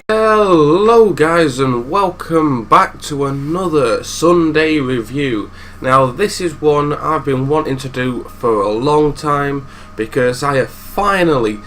Hello guys, and welcome back to another Sunday review. Now this is one I've been wanting to do for a long time because I have finally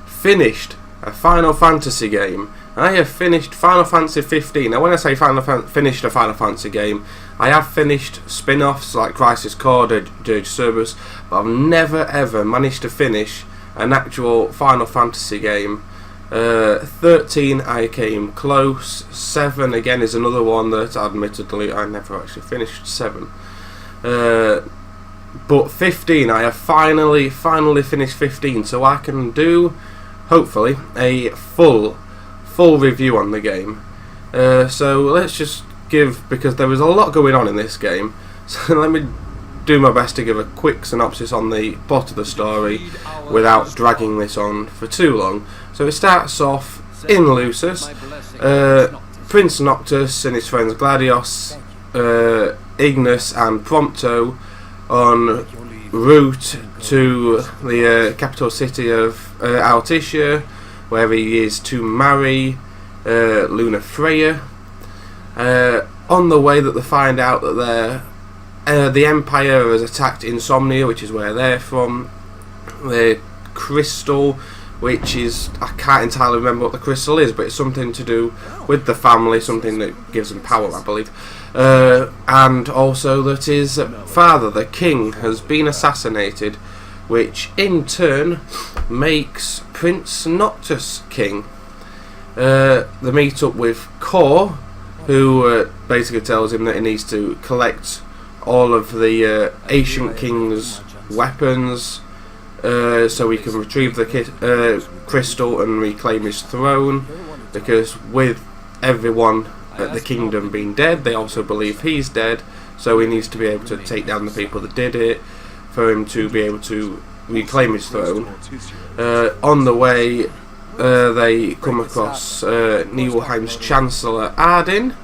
finished a Final Fantasy game. I have finished Final Fantasy 15. Now when I say finished a Final Fantasy game, I have finished spin-offs like Crisis Core, Dirge Cerberus, but I've never ever managed to finish an actual Final Fantasy game. 13 I came close. 7 again is another one that admittedly I never actually finished. 7 but 15 I have finally finished 15, so I can do hopefully a full review on the game. So let's just give, because there was a lot going on in this game, so let me do my best to give a quick synopsis on the plot of the story without dragging this on for too long. So it starts off in Lucis, Prince Noctis and his friends Gladios, Ignis and Prompto on route to the capital city of Alticia, where he is to marry Luna Freya. On the way that they find out that the Empire has attacked Insomnia, which is where they're from. The crystal, which is, I can't entirely remember what the crystal is, but it's something to do with the family, something that gives them power, I believe. And also that his father, the king, has been assassinated, which in turn makes Prince Noctis king. They meet up with Core, who basically tells him that he needs to collect all of the ancient king's weapons so he can retrieve the crystal and reclaim his throne, because with everyone at the kingdom being dead, they also believe he's dead, so he needs to be able to take down the people that did it for him to be able to reclaim his throne. On the way they come across Nibelheim's Chancellor Ardyn,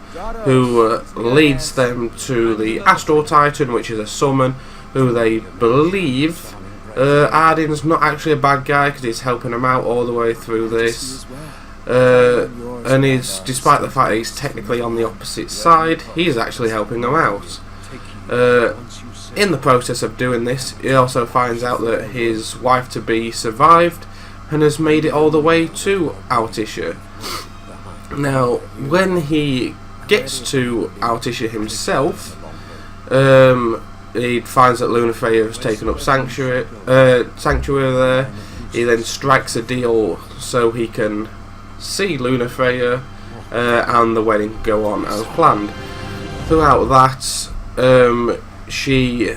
who leads them to the Astral Titan, which is a summon, who they believe Ardyn's not actually a bad guy because he's helping them out all the way through this, and he's, despite the fact that he's technically on the opposite side, he's actually helping them out. In the process of doing this, he also finds out that his wife-to-be survived and has made it all the way to Alticia. Now when he gets to Alticia himself, he finds that Luna Freya has taken up sanctuary there. He then strikes a deal so he can see Luna Freya and the wedding go on as planned. Throughout that, she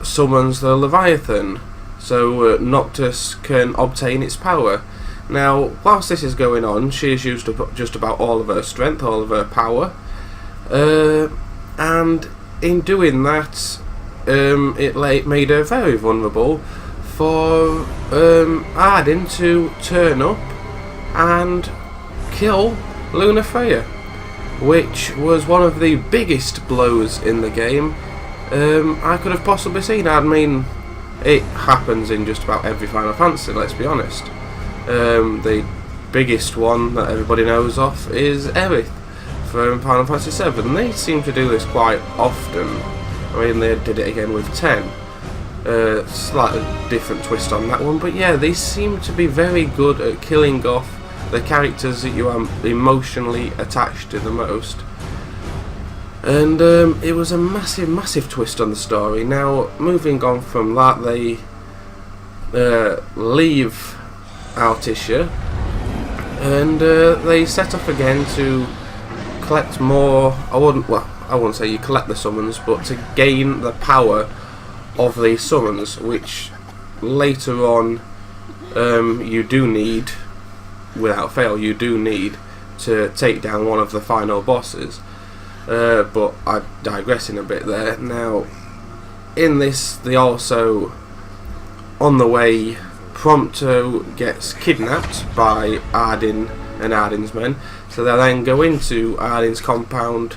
summons the Leviathan so Noctis can obtain its power. Now, whilst this is going on, she has used up just about all of her strength, all of her power, and in doing that, it made her very vulnerable for Ardyn to turn up and kill Luna Freya, which was one of the biggest blows in the game I could have possibly seen. I mean, it happens in just about every Final Fantasy, let's be honest. The biggest one that everybody knows of is Aerith from Final Fantasy 7. They seem to do this quite often. I mean, they did it again with 10. Slightly different twist on that one, but yeah, they seem to be very good at killing off the characters that you are emotionally attached to the most. And it was a massive twist on the story. Now, moving on from that, they leave Alticia and they set off again to collect more. I wouldn't say you collect the summons, but to gain the power of these summons, which later on you do need, without fail, you do need to take down one of the final bosses. But I'm digressing a bit there. Now, in this, they also on the way, Prompto gets kidnapped by Ardyn and Ardyn's men, so they then go into Ardyn's compound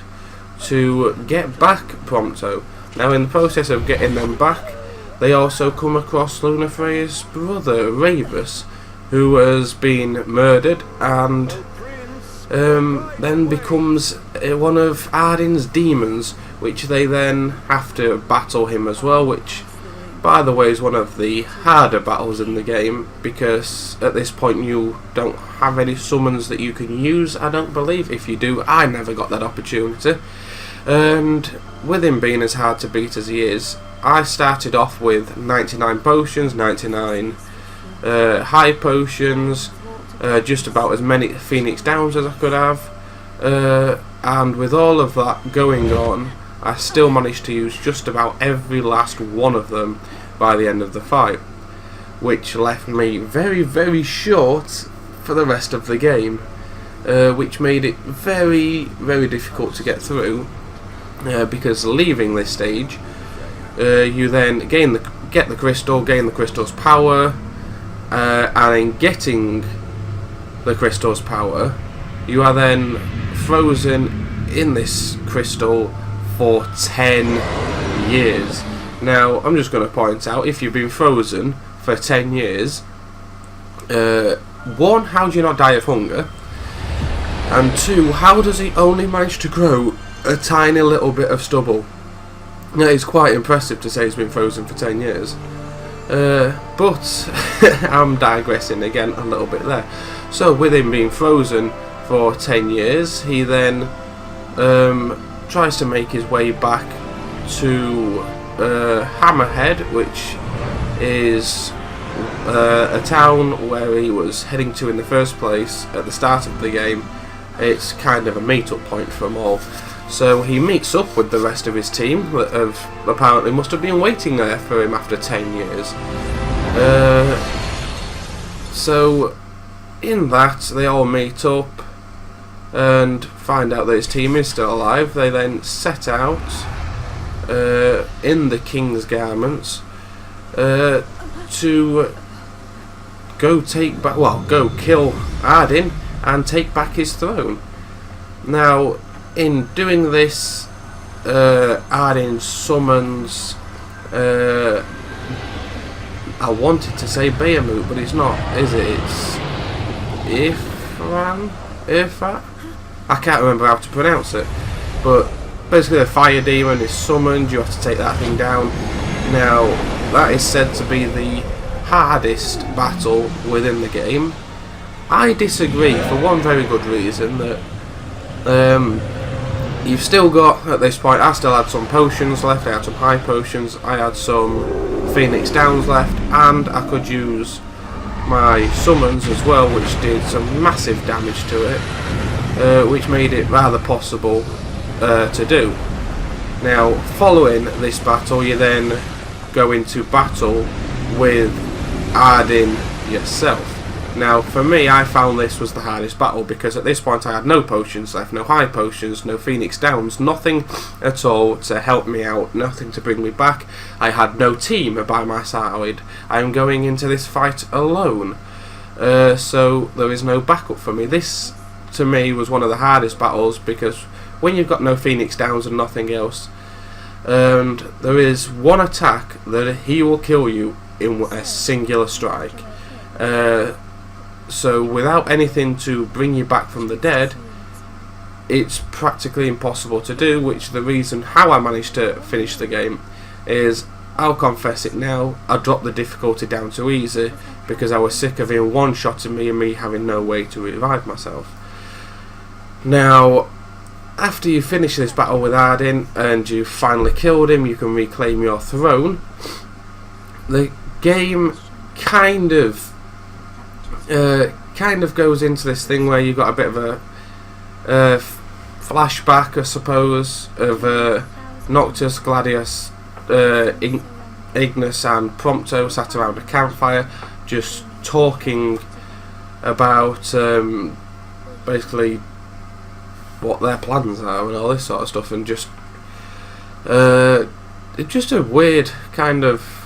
to get back Prompto. Now, in the process of getting them back, they also come across Lunafreya's brother, Ravus, who has been murdered and then becomes one of Ardyn's demons, which they then have to battle him as well, which, by the way, is one of the harder battles in the game, because at this point you don't have any summons that you can use, I don't believe. If you do, I never got that opportunity. And with him being as hard to beat as he is, I started off with 99 potions, 99 high potions, just about as many Phoenix Downs as I could have, and with all of that going on, I still managed to use just about every last one of them by the end of the fight, which left me very, very short for the rest of the game, which made it very, very difficult to get through, because leaving this stage, you then get the crystal, gain the crystal's power, and in getting the crystal's power, you are then frozen in this crystal for 10 years. Now, I'm just going to point out, if you've been frozen for 10 years, one, how do you not die of hunger? And two, how does he only manage to grow a tiny little bit of stubble? Now, it's quite impressive to say he's been frozen for 10 years. But I'm digressing again a little bit there. So, with him being frozen for 10 years, he then tries to make his way back to Hammerhead, which is a town where he was heading to in the first place at the start of the game. It's kind of a meet-up point for them all. So he meets up with the rest of his team that apparently must have been waiting there for him after 10 years. So in that, they all meet up and find out that his team is still alive. They then set out in the king's garments to go kill Ardyn and take back his throne. Now, in doing this, Ardyn summons, I wanted to say Bahamut, but it's not, is it? It's Ifrat? I can't remember how to pronounce it, but basically a fire demon is summoned. You have to take that thing down. Now, that is said to be the hardest battle within the game. I disagree, for one very good reason, that you've still got, at this point, I still had some potions left, I had some high potions, I had some Phoenix Downs left, and I could use my summons as well, which did some massive damage to it, which made it rather possible to do. Now, following this battle, you then go into battle with Ardyn yourself. Now, for me, I found this was the hardest battle, because at this point I had no potions left, no high potions, no Phoenix Downs, nothing at all to help me out, nothing to bring me back. I had no team by my side. I am going into this fight alone, so there is no backup for me. This, to me, was one of the hardest battles, because when you've got no Phoenix Downs and nothing else, and there is one attack that he will kill you in a singular strike. So without anything to bring you back from the dead, it's practically impossible to do, which the reason how I managed to finish the game is, I'll confess it now, I dropped the difficulty down to easy because I was sick of him one-shotting me and me having no way to revive myself. Now, after you finish this battle with Ardyn and you've finally killed him, you can reclaim your throne. The game kind of goes into this thing where you've got a bit of a flashback, I suppose, of Noctis, Gladius, Ignis and Prompto sat around a campfire just talking about basically what their plans are and all this sort of stuff, and just it's just a weird kind of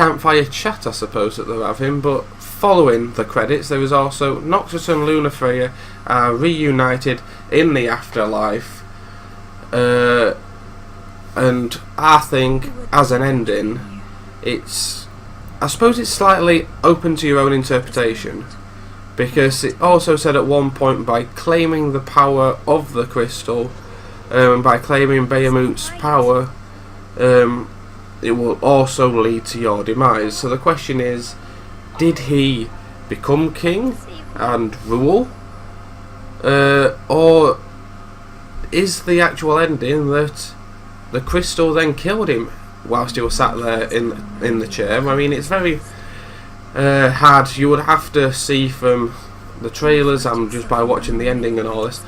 campfire chat, I suppose, that they're having. But following the credits, there was also Noctis and Lunafreya are reunited in the afterlife, and I think as an ending, I suppose it's slightly open to your own interpretation, because it also said at one point, by claiming the power of the crystal, by claiming Bahamut's power, it will also lead to your demise. So the question is, did he become king and rule, or is the actual ending that the crystal then killed him whilst he was sat there in the chair? I mean, it's very hard. You would have to see from the trailers and just by watching the ending and all this,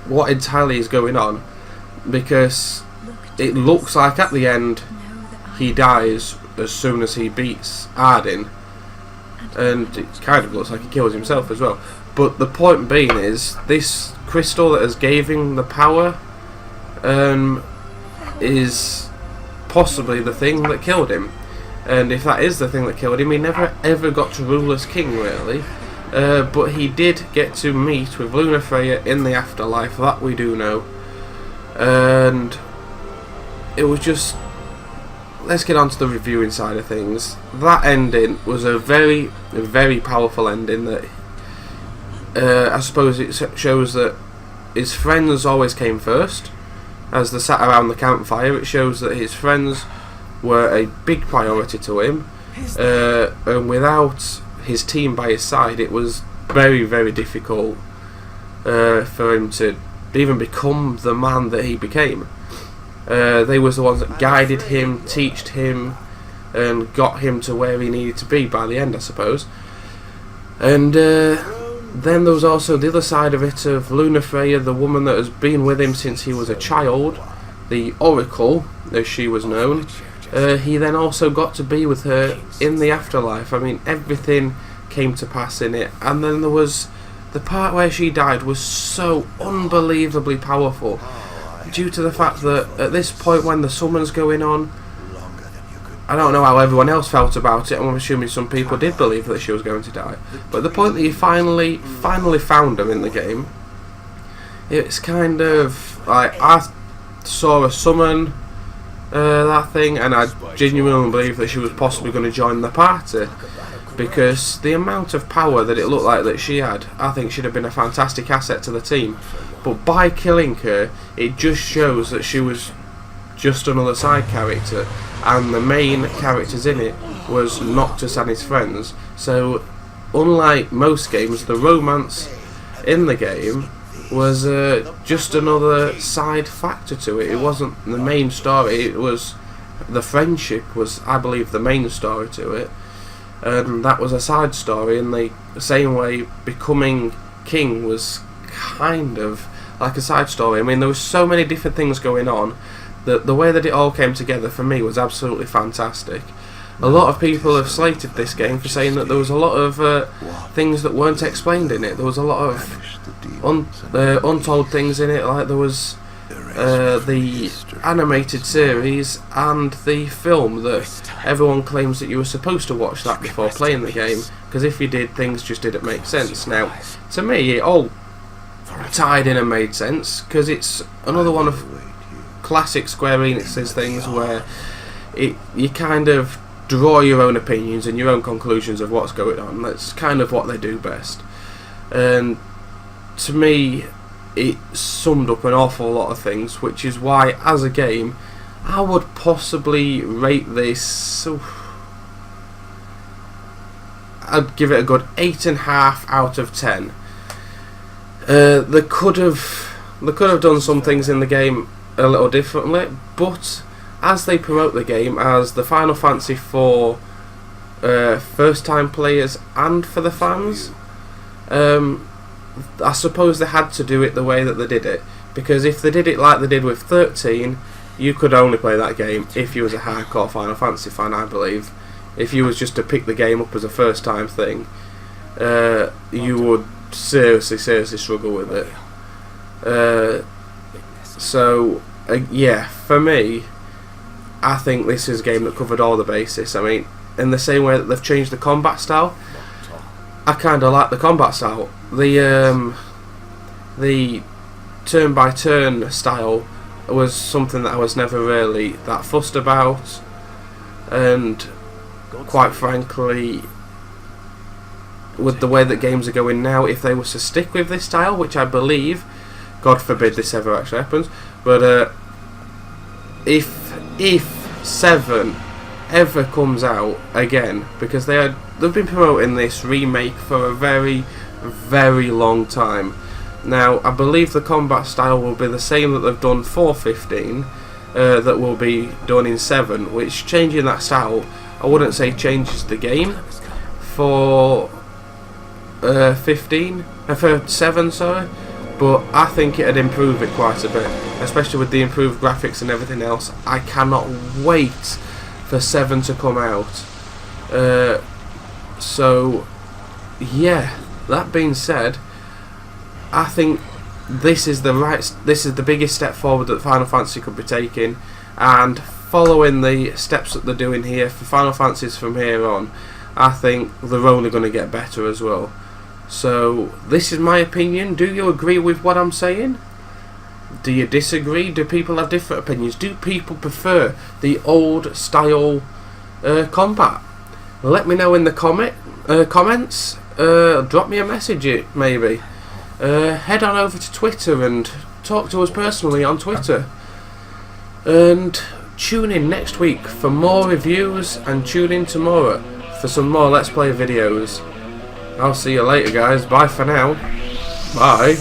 what entirely is going on, because it looks like at the end he dies as soon as he beats Arden, and it kind of looks like he kills himself as well. But the point being is, this crystal that has gave him the power is possibly the thing that killed him. And if that is the thing that killed him, he never ever got to rule as king, really. But he did get to meet with Lunafreya in the afterlife, that we do know. And it was just... Let's get on to the reviewing side of things. That ending was a very, very powerful ending that... I suppose it shows that his friends always came first. As they sat around the campfire, it shows that his friends were a big priority to him, and without his team by his side, it was very, very difficult for him to even become the man that he became. They was the ones that guided him, taught him, and got him to where he needed to be by the end, I suppose. And then there was also the other side of it, of Lunafreya, the woman that has been with him since he was a child, the Oracle, as she was known. He then also got to be with her in the afterlife. I mean, everything came to pass in it. And then there was the part where she died was so unbelievably powerful, due to the fact that at this point when the summon's going on, I don't know how everyone else felt about it. I'm assuming some people did believe that she was going to die. But the point that you finally found her in the game, it's kind of like, I saw her summon that thing, and I genuinely believe that she was possibly going to join the party, because the amount of power that it looked like that she had, I think she'd have been a fantastic asset to the team. But by killing her, it just shows that she was just another side character, and the main characters in it was Noctis and his friends. So unlike most games, the romance in the game was just another side factor to it. It wasn't the main story. It was the friendship was, I believe, the main story to it, and that was a side story. In the same way, becoming king was kind of like a side story. I mean, there was so many different things going on that the way that it all came together for me was absolutely fantastic. A lot of people have slated this game for saying that there was a lot of things that weren't explained in it. There was a lot of untold things in it, like there was the animated series and the film that everyone claims that you were supposed to watch that before playing the game, because if you did, things just didn't make sense. Now, to me, it all tied in and made sense, because it's another one of classic Square Enix's things where you kind of draw your own opinions and your own conclusions of what's going on. That's kind of what they do best. And to me, it summed up an awful lot of things, which is why, as a game, I would possibly rate this... I'd give it a good 8.5 out of 10. They could have done some things in the game a little differently, but as they promote the game as the Final Fantasy for first time players and for the fans, I suppose they had to do it the way that they did it, because if they did it like they did with 13, you could only play that game if you was a hardcore Final Fantasy fan, I believe. If you was just to pick the game up as a first time thing, you would seriously struggle with it. So yeah, for me, I think this is a game that covered all the bases. I mean, in the same way that they've changed the combat style, I kind of like the combat style. The turn-by-turn style was something that I was never really that fussed about, and quite frankly, with the way that games are going now, if they were to stick with this style, which I believe, God forbid this ever actually happens, but if 7 ever comes out again, because they've been promoting this remake for a very, very long time. Now, I believe the combat style will be the same that they've done for 15, that will be done in 7, which changing that style, I wouldn't say changes the game for 7, sorry, but I think it'd improve it quite a bit, especially with the improved graphics and everything else. I cannot wait for 7 to come out. So, yeah, that being said, I think this is the biggest step forward that Final Fantasy could be taking, and following the steps that they're doing here for Final Fantasies from here on, I think they're only going to get better as well. So this is my opinion. Do you agree with what I'm saying? Do you disagree? Do people have different opinions? Do people prefer the old style combat? Let me know in the comments. Drop me a message maybe. Head on over to Twitter and talk to us personally on Twitter. And tune in next week for more reviews, and tune in tomorrow for some more Let's Play videos. I'll see you later, guys. Bye for now. Bye.